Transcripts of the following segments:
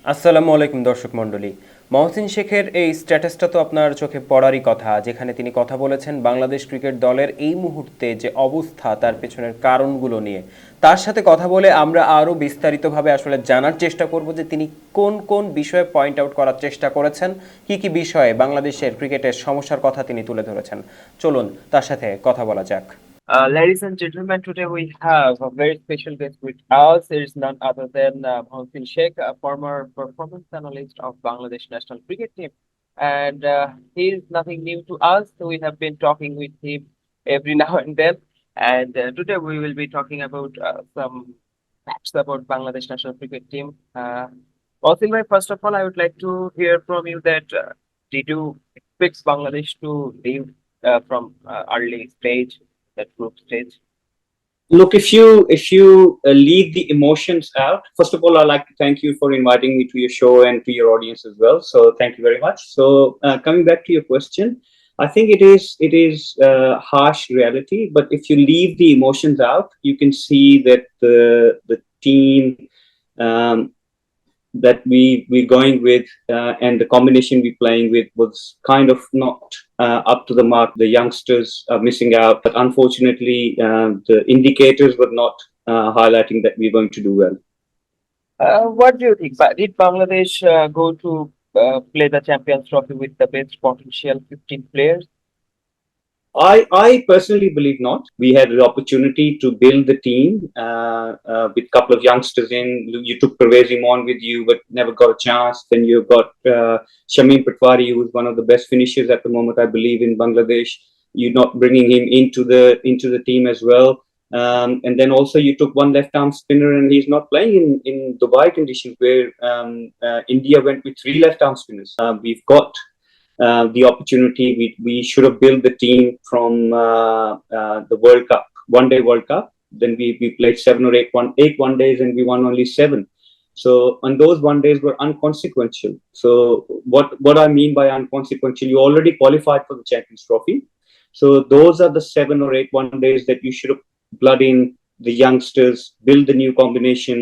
আসসালামু আলাইকুম দর্শক মণ্ডলী। মহসিন শেখের এই স্ট্যাটাসটা তো আপনার চোখে পড়ারই কথা, যেখানে তিনি কথা বলেছেন বাংলাদেশ ক্রিকেট দলের এই মুহূর্তে যে অবস্থা তার পেছনের কারণগুলো নিয়ে। তার সাথে কথা বলে আমরা আরও বিস্তারিতভাবে আসলে জানার চেষ্টা করব যে তিনি কোন কোন বিষয়ে পয়েন্ট আউট করার চেষ্টা করেছেন, কি কি বিষয়ে বাংলাদেশের ক্রিকেটের সমস্যার কথা তিনি তুলে ধরেছেন। চলুন তার সাথে কথা বলা যাক। Ladies and gentlemen, today we have a very special guest with us. It is none other than Mohsin Sheikh, a former performance analyst of Bangladesh national cricket team. And he is nothing new to us. So we have been talking with him every now and then. And today we will be talking about some facts about Bangladesh national cricket team. Mohsin bhai, first of all, I would like to hear from you that did you expect Bangladesh to leave from early stage? That group stage? Look, if you leave the emotions out, first of all, I'd like to thank you for inviting me to your show and to your audience as well. So thank you very much. So coming back to your question, I think it is harsh reality. But if you leave the emotions out, you can see that the team um, that we're going with and the combination we're playing with was kind of not up to the mark. The youngsters are missing out, but unfortunately, the indicators were not highlighting that we're going to do well. What do you think? Did Bangladesh go to play the Champions Trophy with the best potential 15 players? I personally believe not. We had the opportunity to build the team with a couple of youngsters in. You took Parvez on with you, but never got a chance. Then you got 𝒕𝒓𝒊𝒂𝒂𝒊𝒃, who's one of the best finishers at the moment, I believe, in Bangladesh. You're not bringing him into the team as well. And then also you took one left-arm spinner, and he's not playing in Dubai conditions where India went with three left-arm spinners. We've got the opportunity. We should have built the team from the World Cup, one-day World Cup. Then we played 7 or 8 one days, and we won only 7. So, and those one days were unconsequential. So what I mean by unconsequential, you already qualified for the Champions Trophy. So those are the 7 or 8 one days that you should have blood in the youngsters, build the new combination,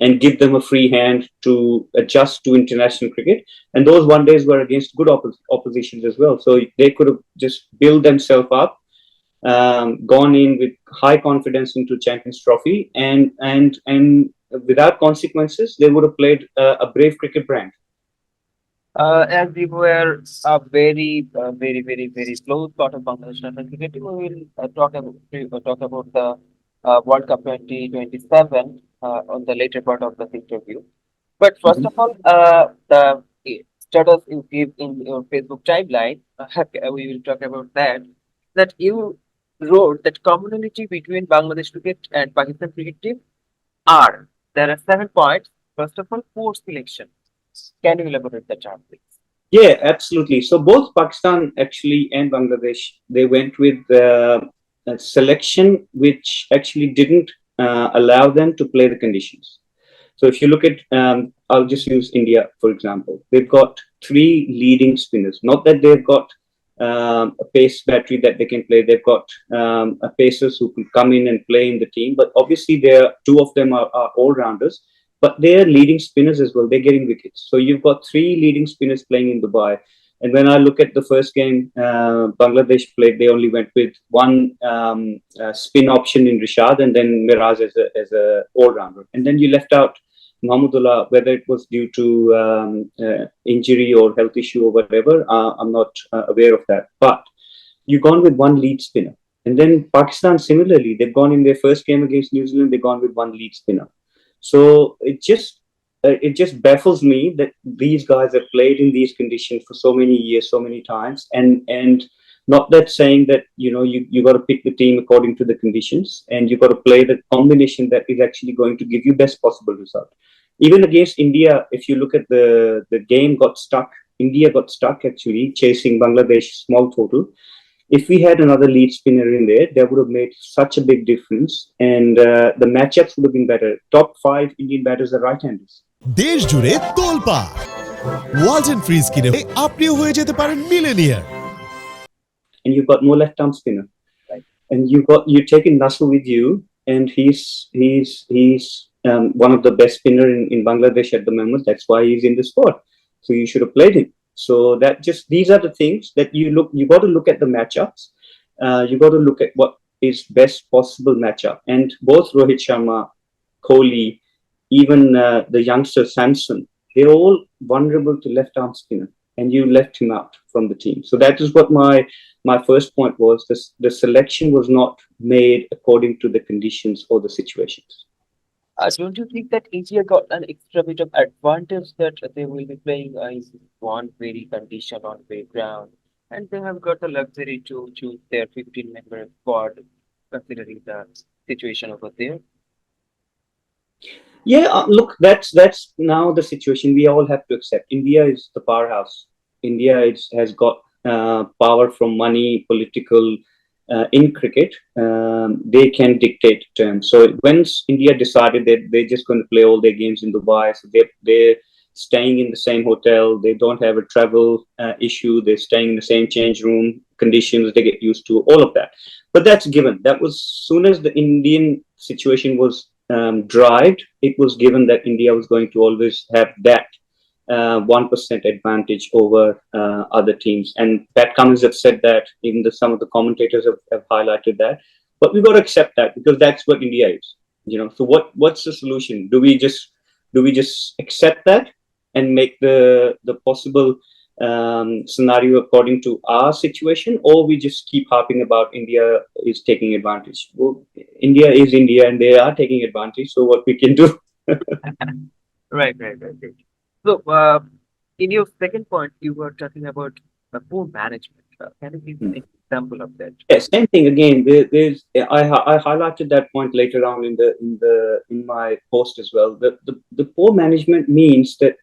and give them a free hand to adjust to international cricket. And those one days were against good oppositions as well. So they could have just built themselves up, gone in with high confidence into Champions Trophy, and without consequences, they would have played a brave cricket brand. As we were a very close part of Bangladesh national cricket team, we will talk about the World Cup 2027 on the later part of this interview. But first of all, the status you give in your Facebook timeline, we will talk about that. That you wrote that commonality between Bangladesh cricket and Pakistan cricket team are there are 7 points. First of all, poor selection. Can you elaborate that term, please? Yeah, absolutely. So both Pakistan actually and Bangladesh, they went with a selection which actually didn't allow them to play the conditions. So if you look at, I'll just use India for example. They've got 3 leading spinners. Not that they've got a pace battery that they can play. They've got a pacers who can come in and play in the team. But obviously, there 2 of them are all rounders. But they're leading spinners as well. They're getting wickets. So you've got 3 leading spinners playing in Dubai. And when I look at the first game Bangladesh played, they only went with one spin option in Rishad and then Miraj as a all-rounder. And then you left out Mahmudullah, whether it was due to injury or health issue or whatever. I'm not aware of that. But you've gone with one lead spinner. And then Pakistan, similarly, they've gone in their first game against New Zealand, they've gone with one lead spinner. So it just baffles me that these guys have played in these conditions for so many years, so many times, and not that saying that you got to pick the team according to the conditions, and you got to play the combination that is actually going to give you best possible result. Even against India, if you look at the game got stuck. India got stuck actually chasing Bangladesh small total. If we had another lead spinner in there, that would have made such a big difference, and the matchups would have been better. Top 5 Indian batters are right-handers. দেশ জুড়ে তোলপা Walton fridge কিনে আপনিও হয়ে যেতে পারেন millionaire. And you've got no left-arm spinner, right? And you're taking Nasu with you, and he's one of the best spinner in Bangladesh at the moment. That's why he's in the squad. So you should have played him. So that just, these are the things that you got to look at the matchups. You got to look at what is best possible matchup. And both Rohit Sharma, Kohli, even the youngster Samson, they're all vulnerable to left arm spinner, and you left him out from the team. So that is what my first point was. The selection was not made according to the conditions or the situations. Don't you think that India got an extra bit of advantage that they will be playing in one very condition on very ground, and they have got the luxury to choose their 15-member squad considering the situation over there? Yeah, look, that's now the situation we all have to accept. India is the powerhouse. India has got power from money, political. In cricket, they can dictate terms. So once India decided that they're just going to play all their games in Dubai, so they're staying in the same hotel. They don't have a travel issue. They're staying in the same change room conditions. They get used to all of that. But that's given. That was soon as the Indian situation was derived, it was given that India was going to always have that 1% advantage over other teams. And Pat Cummins have said that, even some of the commentators have highlighted that. But we've got to accept that because that's what India is. So what's the solution? Do we just accept that and make the possible scenario according to our situation, or we just keep harping about India is taking advantage? Well, India is India and they are taking advantage. So what we can do? Right. So, in your second point, you were talking about poor management. Can you give an example of that? Yeah, same thing again. I highlighted that point later on in my post as well. The poor management means that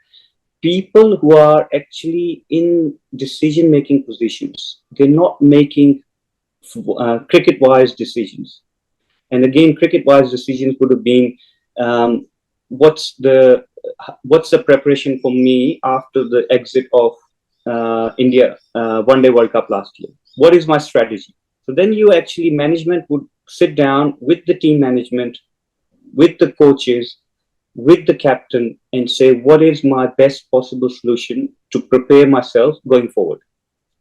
people who are actually in decision-making positions, they're not making cricket-wise decisions. And again, cricket-wise decisions would have been what's the preparation for me after the exit of India One Day World Cup last year? What is my strategy? So then management would sit down with the team management, with the coaches, with the captain, and say, what is my best possible solution to prepare myself going forward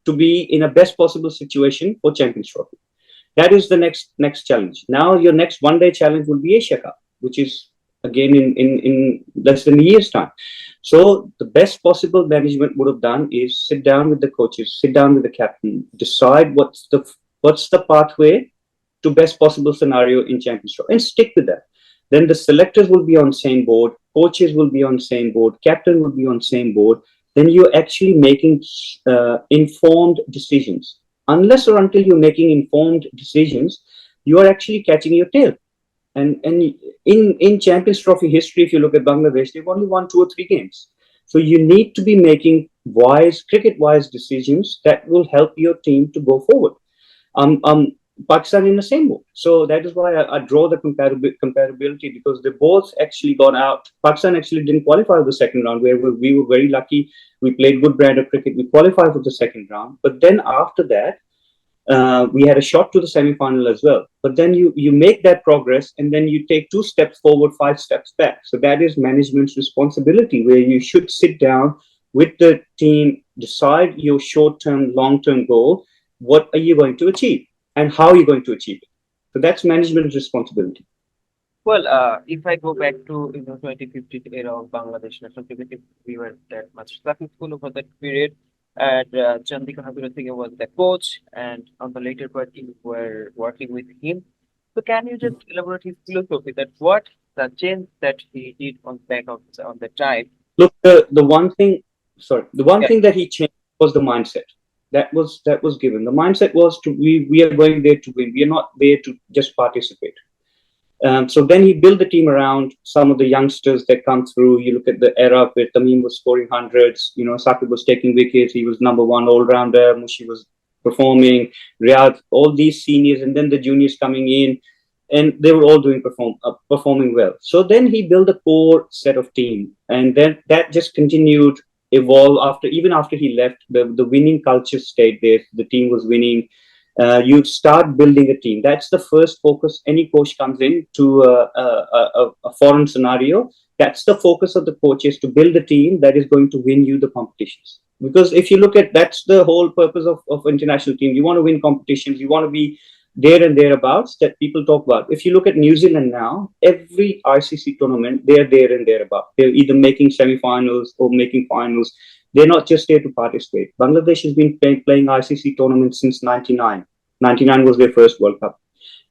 to be in a best possible situation for Champions Trophy? That is the next challenge. Now your next one-day challenge will be Asia Cup, which is again in less than a year's time. So the best possible management would have done is sit down with the coaches, sit down with the captain, decide what's the pathway to best possible scenario in Champions Trophy, and stick with that. Then the selectors will be on same board, coaches will be on same board, captain will be on same board. Then you're actually making informed decisions. Unless or until you're making informed decisions, you are actually catching your tail. And in Champions Trophy history, if you look at Bangladesh, they've only won 2 or 3 games. So you need to be making cricket-wise decisions that will help your team to go forward. Pakistan in the same boat. So that is why I draw the comparability, because they both actually got out. Pakistan actually didn't qualify for the second round, where we were very lucky. We played good brand of cricket. We qualified for the second round. But then after that, we had a shot to the semi-final as well. But then you make that progress, and then you take 2 steps forward, 5 steps back. So that is management's responsibility, where you should sit down with the team, decide your short-term, long-term goal. What are you going to achieve, and how are you going to achieve it? So that's management's responsibility. Well, if I go back to 2015 era of Bangladesh national cricket, we were that much successful over that period. And Chandika Habirathige was the coach, and on the later part, you were working with him. So can you just elaborate his philosophy, that what the change that he did on the time? Look, the one thing that he changed was the mindset. That was given. The mindset was we are going there to win. We are not there to just participate. So then he built the team around some of the youngsters that come through. You look at the era where Tamim was scoring hundreds, Saqib was taking wickets, he was number 1 all-rounder, Mushi was performing, Riyadh, all these seniors, and then the juniors coming in, and they were all performing well. So then he built a core set of team, and then that just continued, evolve even after he left. The winning culture stayed there. The team was winning. You start building a team. That's the first focus. Any coach comes in to a foreign scenario. That's the focus of the coaches, to build a team that is going to win you the competitions. Because if you look at, that's the whole purpose of international team. You want to win competitions. You want to be there and thereabouts that people talk about. If you look at New Zealand now, every ICC tournament, they're there and thereabouts. They're either making semi-finals or making finals. They're not just there to participate. Bangladesh has been playing ICC tournaments since 99. 99 was their first World Cup.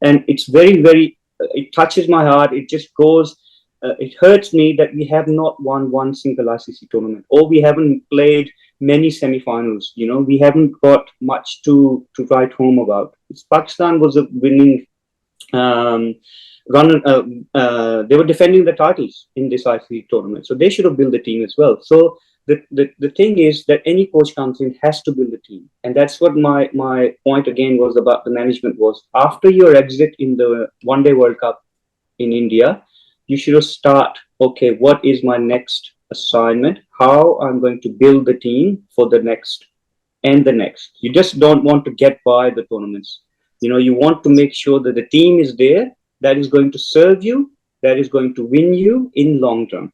And it's very, very, it touches my heart. It just goes, it hurts me that we have not won one single ICC tournament, or we haven't played many semi-finals. You know, we haven't got much to write home about. Pakistan was a winning runner. They were defending the titles in this ICC tournament, so they should have built a team as well. So the thing is that any coach comes in has to build a team, and that's what my point again was about the management was. After your exit in the One Day World Cup in India, you should start, okay, what is my next assignment? How I'm going to build the team for the next and the next. You just don't want to get by the tournaments. You know, you want to make sure that the team is there, that is going to serve you, that is going to win you in long term.